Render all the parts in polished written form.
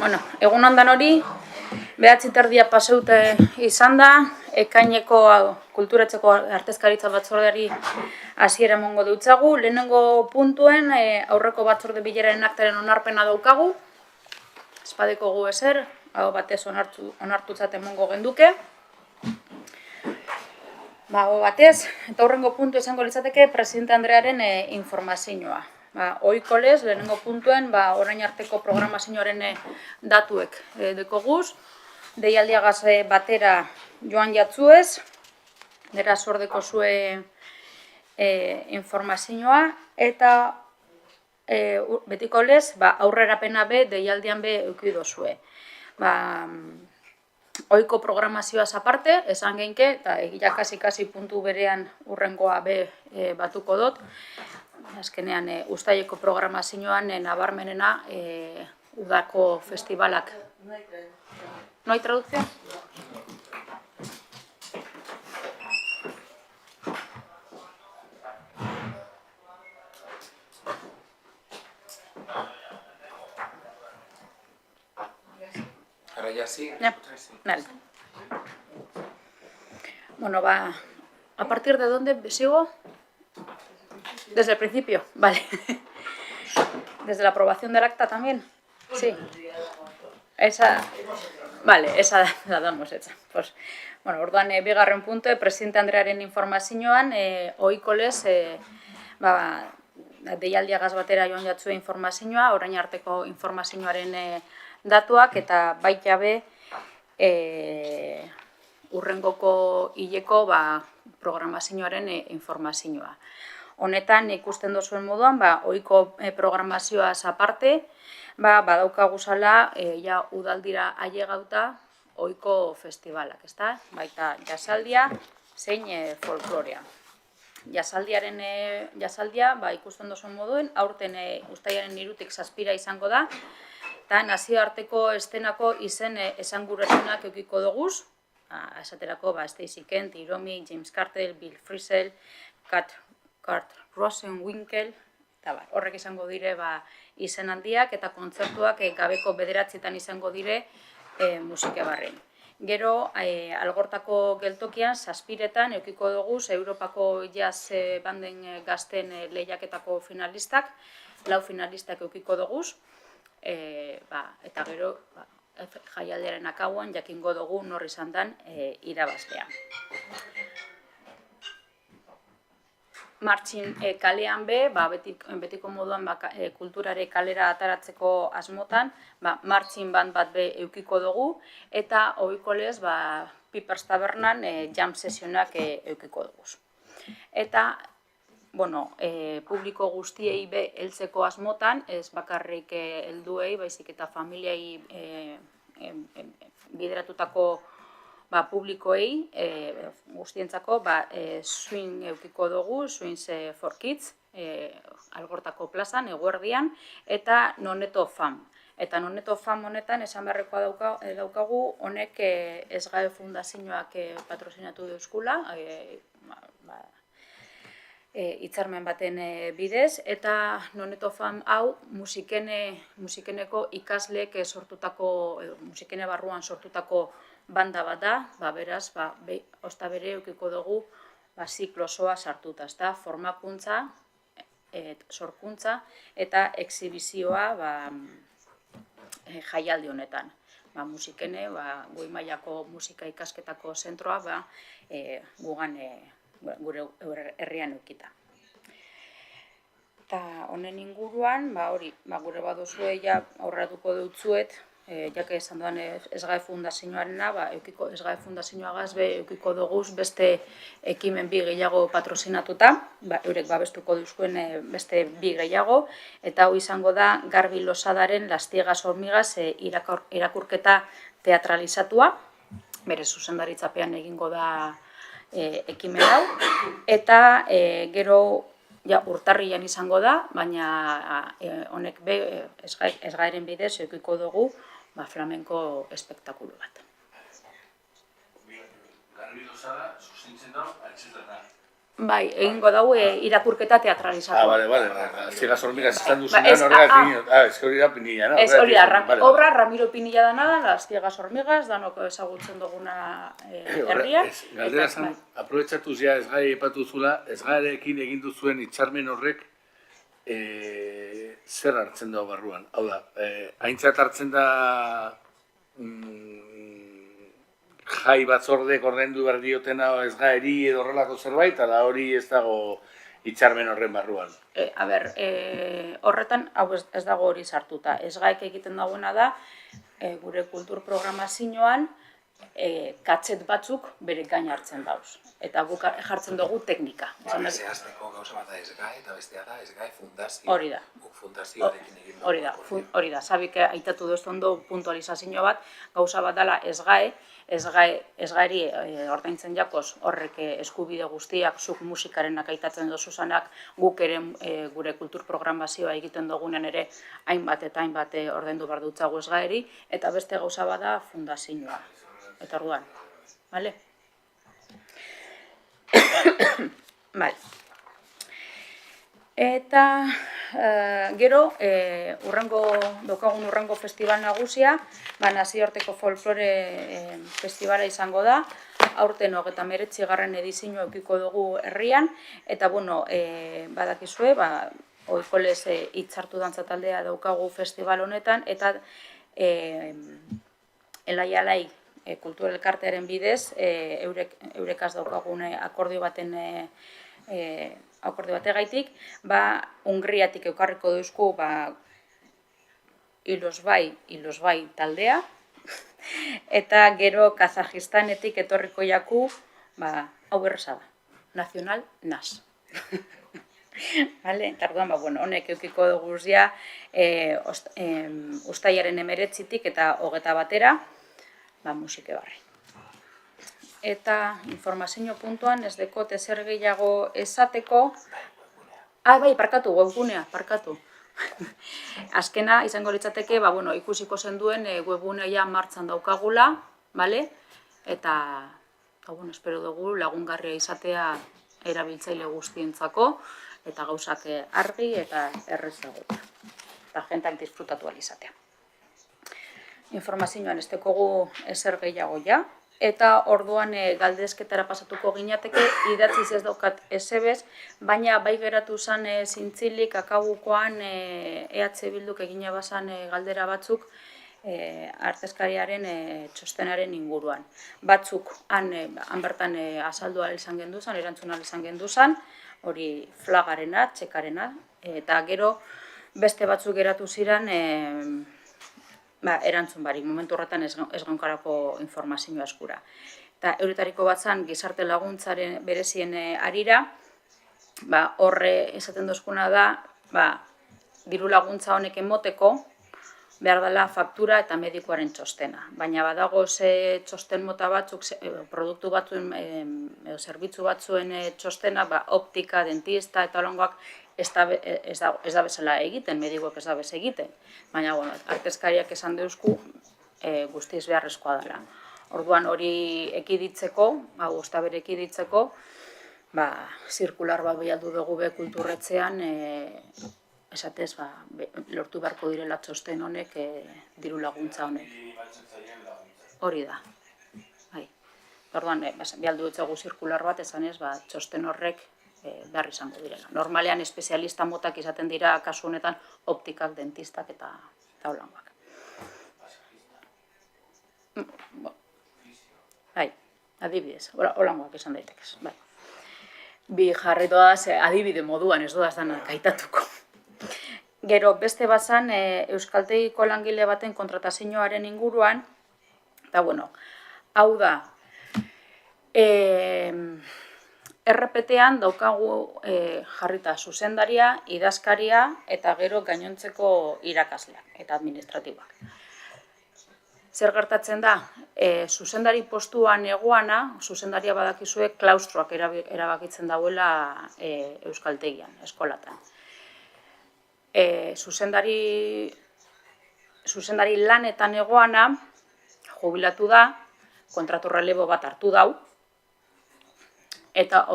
Bueno, egun ondan hori, 9:30 paseute izan da, ekaineko kulturatzeko artezkaritza batzordeari hasiera emango dutzagu. Lehenengo puntuen aurreko batzorde bileraren aktaren onarpena daukagu. Espadeko gu ezer, hau batez onartutzat emango genduke. Hau batez, eta aurrengo puntu izango litzateke presidente Andrearen informazioa. Ohiko lez, lehenengo puntuen, orain arteko programazioaren datuek dekoguz, deialdiagaz batera joan jatzuez, dera zordeko zue informazioa, eta betiko lez, aurrerapena be, deialdian be eukido zue. Ohiko programazioaz aparte, esan geinke, eta egiakasi puntu berean urrengoa be batuko dut, azkenean uztaileko programazioan nabarmenena udako festivalak. No hay traducción? Ahora ya sí. Vale. Bueno, ¿a partir de dónde sigo? Desde el principio, vale. ¿Desde la aprobación del acta también? Sí. Vale, esa la damos hecha. Pues, bueno, orduan bigarren puntu, presidente Andrearen informazioan, ohiko lez, deialdiagaz batera joan jatzue informazioa, orain arteko informazioaren datuak, eta baita be, urrengoko hileko programazioaren informazioa. Honetan, ikusten duzuen moduan, ohiko programazioaz aparte, badaukaguzala, udaldira ailegauta ohiko festivalak, ezta? Baita jasaldia, zein folklorea. Jasaldia, ikusten duzuen moduen, aurten uztailaren 3-tik 7 izango da, eta nazioarteko estenako izen esangurasenak eukiko doguz, esaterako Stacey Kent, Iromi, James Cartel, Bill Frisell, Kurt Rosenwinkel, eta horrek izango dire izen handiak eta kontzertuak gabeko 9etan izango dire musika barren. Gero, Algortako geltokian, 7etan eukiko doguz Europako jazz banden gazten lehiaketako finalistak, 4 finalistak eukiko doguz, eta gero jaialdiaren akauan jakingo dugu nor izan den irabazlea. Martxin kalean be, betiko moduan kulturare kalera ataratzeko asmotan, martxin band bat be eukiko dugu, eta ohiko lez, Pipers Tabernan jam sesionak eukiko dugu. Eta, publiko guztiei be heltzeko asmotan, ez bakarrik helduei, baizik eta familiai bideratutako publikoei guztientzako swing eukiko dugu, Swings for Kids, Algortako plazan, eguerdian, eta Noneto Fam. Eta Noneto Fam honetan, esan beharrekoa daukagu, honek SGAE fundazioak patrozinatu deuzkula, hitzarmen baten bidez, eta Noneto Fam hau musikeneko ikasleek sortutako, musikene barruan sortutako banda bat da, beraz, osta bere eukiko dugu ziklo osoa sartuta, formakuntza, sorkuntza eta exhibizioa jaialdi honetan. Musikene, goi mailako musika ikasketako zentroa gugan gure herrian eukita. Eta honen inguruan, gure baduzue aurratuko dutzuet, jake esan duan SGAE fundazioarena, SGAE fundazioagaz eukiko duguz beste ekimen 2 gehiago patrozinatuta, eurek babestuko duzuen beste 2 gehiago, eta hau izango da Garbi Losadaren Las Ciegas Hormigas irakurketa teatralizatua, bere zuzendaritzapean egingo da ekimen hau, eta gero urtarrian izango da, baina honek SGAEren bidez eukiko dugu flamenko espektakulu bat. Garbi Losada zuzentzen da, altxetan da. Bai, egingo dau irakurketa teatralizatua. Vale. Ciegas hormigas esan Ba, duzunean ez, horregatik. Ez hori da Pinilla, no? Ez hori da, Vale. obra Ramiro Pinilla da nada, Las ciegas hormigas, danok ezagutzen duguna herria. Galdera zan, aprobetxatuz ja ez gai epatu zula, ez garekin egin duzuen hitzarmen horrek zer hartzen da barruan. Hau da, aintzat hartzen da jai batzordek ordaindu behar diotena ez gaeri edo horrelako zerbait, ala hori ez dago hitzarmen horren barruan. Horretan, hau ez dago hori sartuta. Ez gaek egiten dagoena da, gure kultur programazioan, katxet batzuk bere gain hartzen dauz. Eta guk jartzen dugu teknika. Zehazteko gauza bat da esgai eta bestea da esgai fundazio. Hori da. Guk fundazioarekin egin dugu. Hori da. Sabik aitatu duztu ondo puntualizazio bat, gauza bat dela esgaeri ordaintzen jakoz horrek eskubide guztiak, zuk musikarenak aitatzen dozuzanak, guk ere gure kultur programazioa egiten dugunen ere hainbat eta hainbat ordaindu behar dutzago esgaeri, eta beste gauza bat da fundazioa. Eta orduan, bale? Bale. Eta gero, daukagun urrengo festival nagusia, nazioarteko folklore festivala izango da, aurten 39. edizioa edukiko dugu herrian, eta badakizue, oikolez hitzartu dantza taldea daukagu festival honetan, eta Elaialai kultur elkartearen bidez, eurekaz daukagune akordio bategaitik, Hungriatik eukarriko duzku Ilosbai taldea, eta gero Kazajistanetik etorriko jaku, hau erreza da, Nacional Nas. Eta orduan, honek eukiko dugu ja, ustailaren 19 eta 21 musike barri. Eta informazio puntuan ez dekot ezer gehiago esateko. Webgunea, parkatu. Azkena izango litzateke, ikusiko zenduen webgunea martxan daukagula, eta espero dugu lagungarria izatea erabiltzaile guztientzako, eta gauzak argi eta errezagoa. Eta jentak disfrutatu alizatea. Informazioan ez dekogu ezer gehiago ja, eta orduan galdezketara pasatuko gineateke, idatziz ez daukat ezebez, baina bai geratu zen zintzilik akabukoan EH Bilduk egine bazan galdera batzuk artezkariaren txostenaren inguruan. Batzuk han bertan azaldu ahal izan genduzan, erantzun ahal izan genduzan, hori flagarena, txekarena, eta gero beste batzuk geratu ziren erantzun barik, momentu horretan ez gaunkarako informazioa eskura. Eta euretariko bat zen gizarte laguntzaren berezien arira, horre esaten dozkuna da, diru laguntza honek emoteko, behar dela faktura eta medikoaren txostena. Baina badago ze txosten mota batzuk, produktu batzuen, zerbitzu batzuen txostena, optika, dentista eta holangoak ez da bezala egiten, medikoak ez da bez egiten. Baina, artezkariak esan deuzku guztiz beharrezkoa dela. Orduan hori ekiditzeko, guztabere ekiditzeko, zirkular bat behaldu dugu be kulturretzean, esatez, lortu beharko direla txosten honek, diru laguntza honek. Hori da. Orduan, behaldu dutzagu zirkular bat, esan ez, txosten horrek behar izango direla. Normalean, espezialista motak izaten dira, kasu honetan, optikak, dentistak eta holangoak. Adibidez, holangoak esan daitekez. Bi jarri doaz, adibide moduan ez doaz danak aitatuko. Gero, beste bazan, Euskaltegiko langile baten kontratazioaren inguruan, eta hau da, RPT-an daukagu jarrita zuzendaria, idazkaria eta gero gainontzeko irakasleak eta administratiboak. Zer gertatzen da, zuzendari postuan egoana, zuzendaria badakizue klaustroak erabakitzen dauela Euskaltegian, eskolatan. Zuzendari lanetan egoana, jubilatu da, kontratu relebo bat hartu dau, eta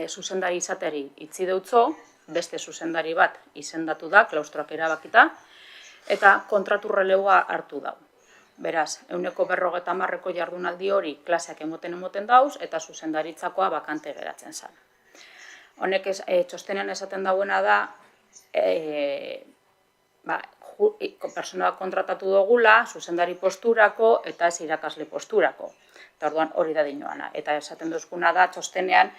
zuzendari izateri itzi deutzo, beste zuzendari bat izendatu da, klaustroak erabakita, eta kontratu relevoa hartu dau. Beraz, 150 jardunaldi hori klaseak emoten dauz, eta zuzendaritzakoa bakante geratzen zen. Honek txostenean esaten dauena da, personak kontratatu dugula, zuzendari posturako eta ez irakasle posturako. Eta orduan hori da dinoana. Eta esaten duzkuna da, txostenean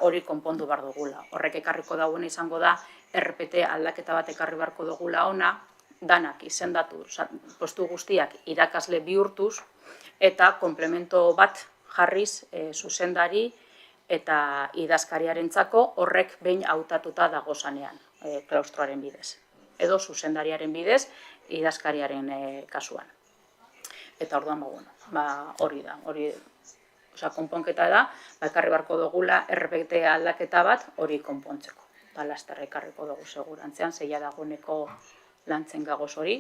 hori konpondu behar dugula. Horrek ekarriko dauen izango da, RPT aldaketa bat ekarri beharko dugula ona, danak izendatu, postu guztiak irakasle bihurtuz, eta komplemento bat jarriz zuzendari eta idazkariarentzako horrek behin hautatuta dagozanean, klaustroaren bidez. Edo zuzendariaren bidez, idazkariaren kasuan. Eta orduan, hori da, konponketa da, ekarri beharko dugula RPT aldaketa bat hori konpontzeko. Lasterra ekarriko dugu segurantzean, zeia dagoeneko lantzen gagoz hori,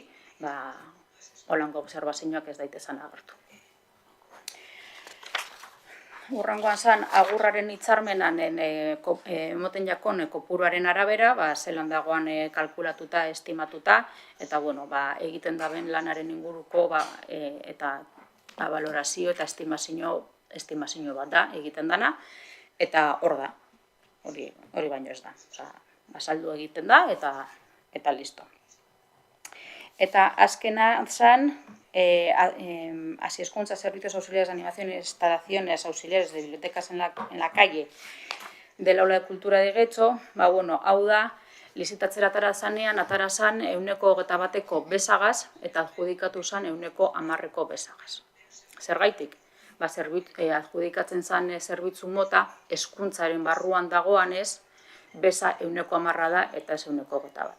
holango obserbazioak ez daitezan agertu. Urrengoan zan, agurraren hitzarmenan emoten jakon kopuruaren arabera, zelan dagoan kalkulatuta, estimatuta, eta egiten daben lanaren inguruko eta valorazio eta estimazio bat da egiten dana, eta hor da, hori baino ez da. Azaldu egiten da eta listo. Eta azkena zan, Así-Hezkuntza, Servicios Auxiliares de Animación y Instalaciones Auxiliares de Bibliotecas en la Calle del Aula de Cultura de Getxo, hau da, lizitatzera atara zan 121 bezagaz eta adjudikatu zan 110 bezagaz. Zergaitik? Adjudikatzen zan zerbitzu mota hezkuntzaren barruan dagoanez, beza 110 da eta ez 121.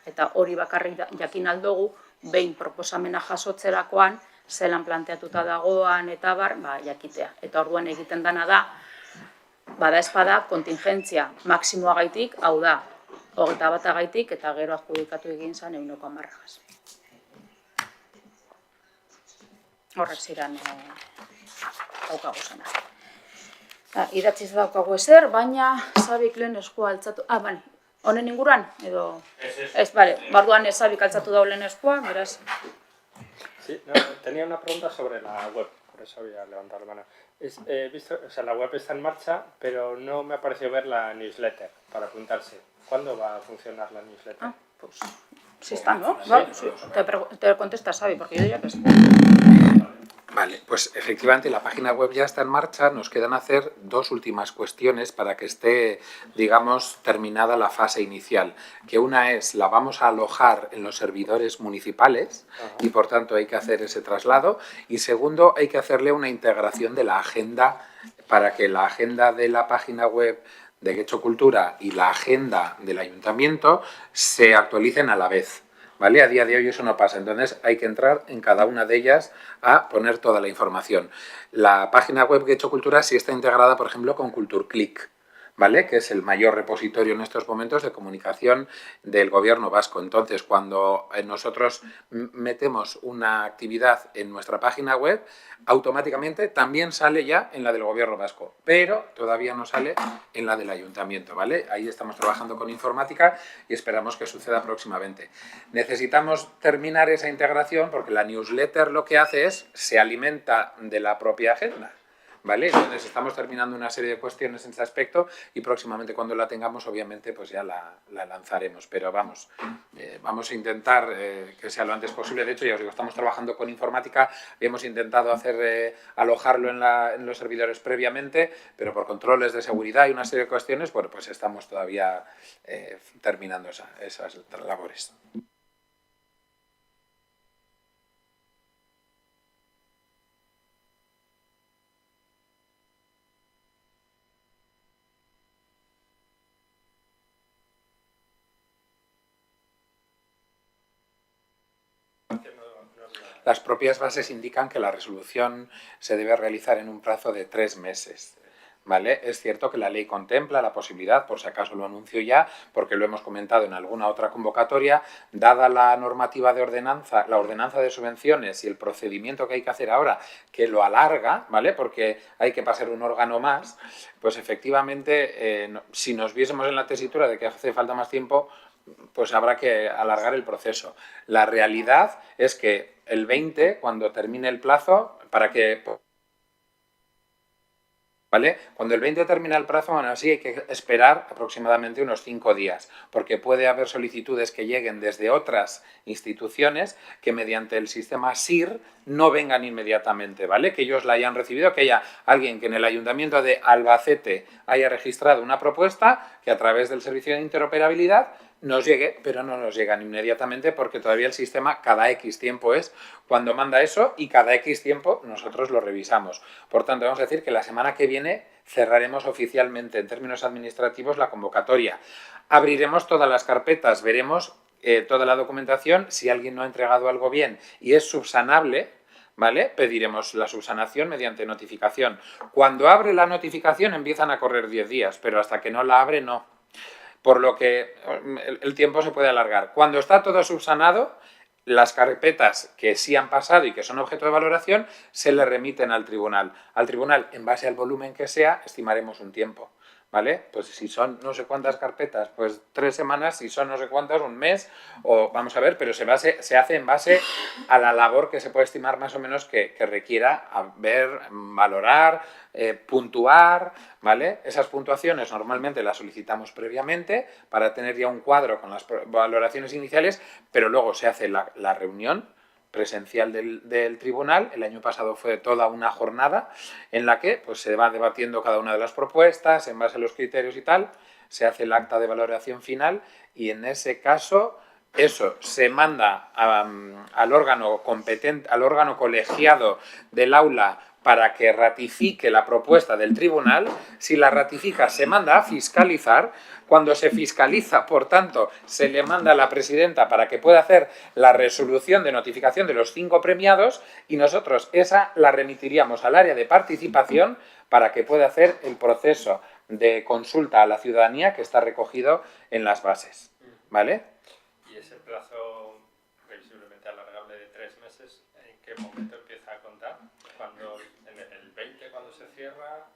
Eta hori bakarrik jakin aldugu, behin proposamena jasotzerakoan, zelan planteatuta dagoan eta jakitea. Eta orduan egiten dana da, bada espada, kontingentzia maksimoagaitik, hau da, 21 eta gero adjudikatu egin zen 110. Horrek ziren daukagu zena. Idatziz daukagu ezer, baina Sabik lehen eskua altzatu... Honen inguruan, edo... Ez, barduan Sabik altzatu da lehen eskua, beraz... Sí, tenía una pregunta sobre la web, por eso había levantado la mano. La web está en marcha, pero no me ha parecido ver la newsletter para apuntarse. ¿Cuándo va a funcionar la newsletter? Pues sí está, ¿no? Sí. Te contesta Sabik, porque yo diría que sí. Vale, pues efectivamente la página web ya está en marcha, nos quedan hacer dos últimas cuestiones para que esté, digamos, terminada la fase inicial, que una es, la vamos a alojar en los servidores municipales y por tanto hay que hacer ese traslado, y segundo, hay que hacerle una integración de la agenda para que la agenda de la página web de Getxo Cultura y la agenda del ayuntamiento se actualicen a la vez. ¿Vale? A día de hoy eso no pasa, entonces hay que entrar en cada una de ellas a poner toda la información. La página web Getxo Cultura sí está integrada, por ejemplo, con CulturClick, ¿vale? Que es el mayor repositorio en estos momentos de comunicación del gobierno vasco. Entonces, cuando nosotros metemos una actividad en nuestra página web, automáticamente también sale ya en la del gobierno vasco, pero todavía no sale en la del ayuntamiento, ¿vale? Ahí estamos trabajando con informática y esperamos que suceda próximamente. Necesitamos terminar esa integración porque la newsletter lo que hace es, se alimenta de la propia agenda, ¿vale? Entonces estamos terminando una serie de cuestiones en ese aspecto y próximamente cuando la tengamos obviamente pues ya la lanzaremos, pero vamos a intentar que sea lo antes posible. De hecho, ya os digo, estamos trabajando con informática, hemos intentado alojarlo en los servidores previamente, pero por controles de seguridad y una serie de cuestiones, bueno, pues estamos todavía terminando esas labores. Las propias bases indican que la resolución se debe realizar en un plazo de 3 meses, ¿vale? Es cierto que la ley contempla la posibilidad, por si acaso lo anuncio ya, porque lo hemos comentado en alguna otra convocatoria, dada la normativa de ordenanza, la ordenanza de subvenciones y el procedimiento que hay que hacer ahora, que lo alarga, ¿vale? Porque hay que pasar un órgano más, pues efectivamente, si nos viésemos en la tesitura de que hace falta más tiempo, pues habrá que alargar el proceso. La realidad es que el 20, cuando termine el plazo, para que... ¿Vale? Cuando el 20 termina el plazo, aún así hay que esperar aproximadamente unos 5 días, porque puede haber solicitudes que lleguen desde otras instituciones que mediante el sistema SIR no vengan inmediatamente, ¿vale? Que ellos la hayan recibido, que haya alguien que en el Ayuntamiento de Albacete haya registrado una propuesta que a través del servicio de interoperabilidad nos llegue, pero no nos llegan inmediatamente porque todavía el sistema cada X tiempo es cuando manda eso y cada X tiempo nosotros lo revisamos. Por tanto, vamos a decir que la semana que viene cerraremos oficialmente en términos administrativos la convocatoria. Abriremos todas las carpetas, veremos toda la documentación, si alguien no ha entregado algo bien y es subsanable, ¿vale? Pediremos la subsanación mediante notificación. Cuando abre la notificación empiezan a correr 10 días, pero hasta que no la abre no. Por lo que el tiempo se puede alargar. Cuando está todo subsanado, las carpetas que sí han pasado y que son objeto de valoración se le remiten al tribunal. Al tribunal, en base al volumen que sea, estimaremos un tiempo, ¿vale? Pues si son no sé cuántas carpetas, pues 3 semanas, si son no sé cuántas, un mes, o vamos a ver, pero se hace en base a la labor que se puede estimar más o menos que requiera ver, valorar, puntuar, ¿vale? Esas puntuaciones normalmente las solicitamos previamente para tener ya un cuadro con las valoraciones iniciales, pero luego se hace la reunión presencial del tribunal. El año pasado fue toda una jornada en la que pues, se va debatiendo cada una de las propuestas en base a los criterios y tal, se hace el acta de valoración final y en ese caso eso se manda al órgano competente, al órgano colegiado del aula para que ratifique la propuesta del tribunal. Si la ratifica, se manda a fiscalizar. Cuando se fiscaliza, por tanto, se le manda a la presidenta para que pueda hacer la resolución de notificación de los 5 premiados y nosotros esa la remitiríamos al área de participación para que pueda hacer el proceso de consulta a la ciudadanía que está recogido en las bases, ¿vale? ¿Y ese plazo previsiblemente alargable de 3 meses, en qué momento empieza a contar? Cuando en el 20 cuando se cierra,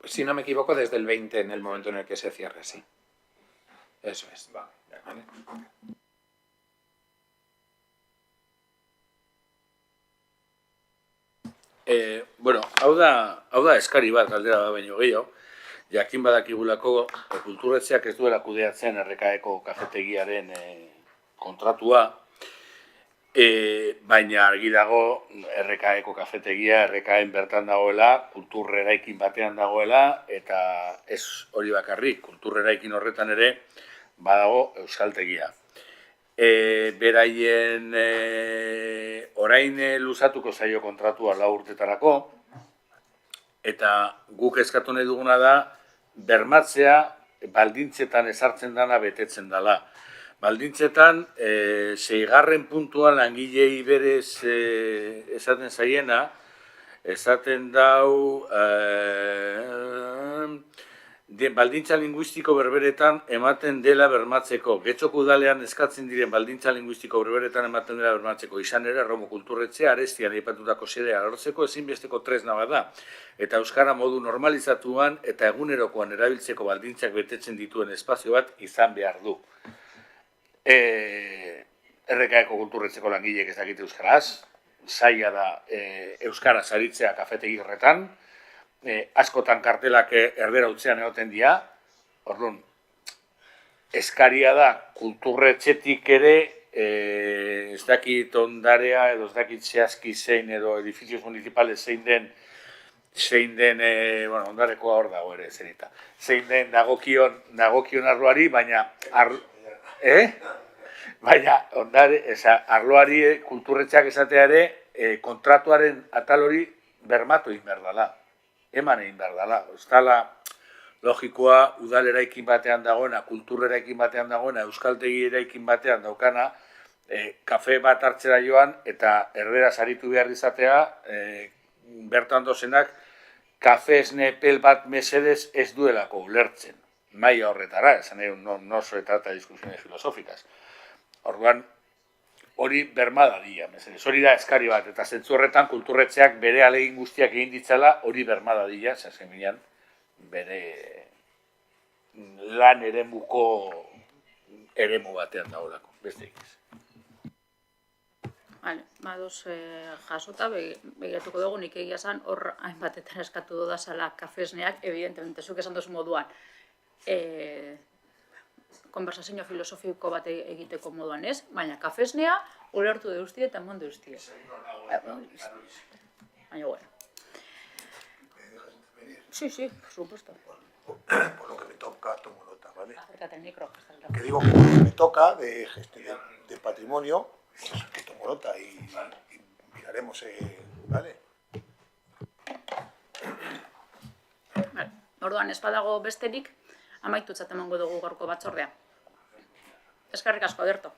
si no me equivoco, desde el 20 en el momento en el que se cierre, sí. Eso es. Vale, de acuerdo. Bueno, hau da eskari bat galdera da baino gehiago. Jakin badakigulako kulturetxeak ez duela kudeatzen RKeko kafetegiaren kontratua, baina argi dago RKeko kafetegia, RKen bertan dagoela, kultur eraikin batean dagoela, eta ez hori bakarrik, kultur eraikin horretan ere badago euskaltegia. Beraien orain luzatuko zaio kontratua 4 urtetarako, eta guk eskatu nahi duguna da bermatzea baldintzetan ezartzen dana betetzen dela. Baldintzetan, 6. puntuan langilei berez esaten zaiena, esaten dau baldintza linguistiko berberetan ematen dela bermatzeko. Getxoko udalean eskatzen diren baldintza linguistiko berberetan ematen dela bermatzeko. Izan ere, Erromo Kulturretxea Arestian aipatutako xedea lortzeko ezinbesteko tresna bat da. Eta euskara modu normalizatuan eta egunerokoan erabiltzeko baldintzak betetzen dituen espazio bat izan behar du. RKeko Kulturretxeko langileek ez dakite euskaraz, zaila da euskaraz aritzea kafetegi horretan, askotan kartelak erdera utzean egoten dira, orduan, eskaria da kulturretxetik ere, ez dakit ondarea edo ez dakit zehazki zein edo edifizios municipales zein den, bueno, ondarekoa hor dago ere zenita, zein den dagokion arloari, baina baina arloari kulturretxeak esatea ere kontratuaren atal hori bermatu egin behar dela. Eman egin behar dela. Ostala, logikoa, udal eraikin batean dagoena, kultur eraikin batean dagoena, euskaltegi eraikin batean daukana, kafe bat hartzera joan eta erdera saritu behar izatea, bertan dozenak kafe esne pel bat mesedez ez duelako ulertzen. Maila horretara, esan nahi, no se trata de discusiones filosóficas. Orduan, hori bermada dira, mesedez. Hori da eskari bat, eta zentzu horretan kulturretxeak bere alegin guztiak egin ditzala, hori bermada dira, zazen binean, bere lan eremuko eremu batean dagoelako, beste egiz. Vale, badoz jasota, begiratuko dugu, nik egia esan, hor hainbatetan eskatu dudazala kafesneak, evidentemente, zuk esan dozu moduan, konversazio filosofiko bat egiteko moduan ez, baina kafesnea ulertu deustie eta mon deustie. Baina, bueno. Sí, por supuesto. Por lo que me toca, tomo nota, ¿vale? Acércate al micro. Que digo que por lo que me toca de patrimonio, que tomo nota y miraremos, ¿vale? Vale. Orduan, ez badago besterik, amaitutzat emango dugu gaurko batzordea. Eskerrik asko, Aderto.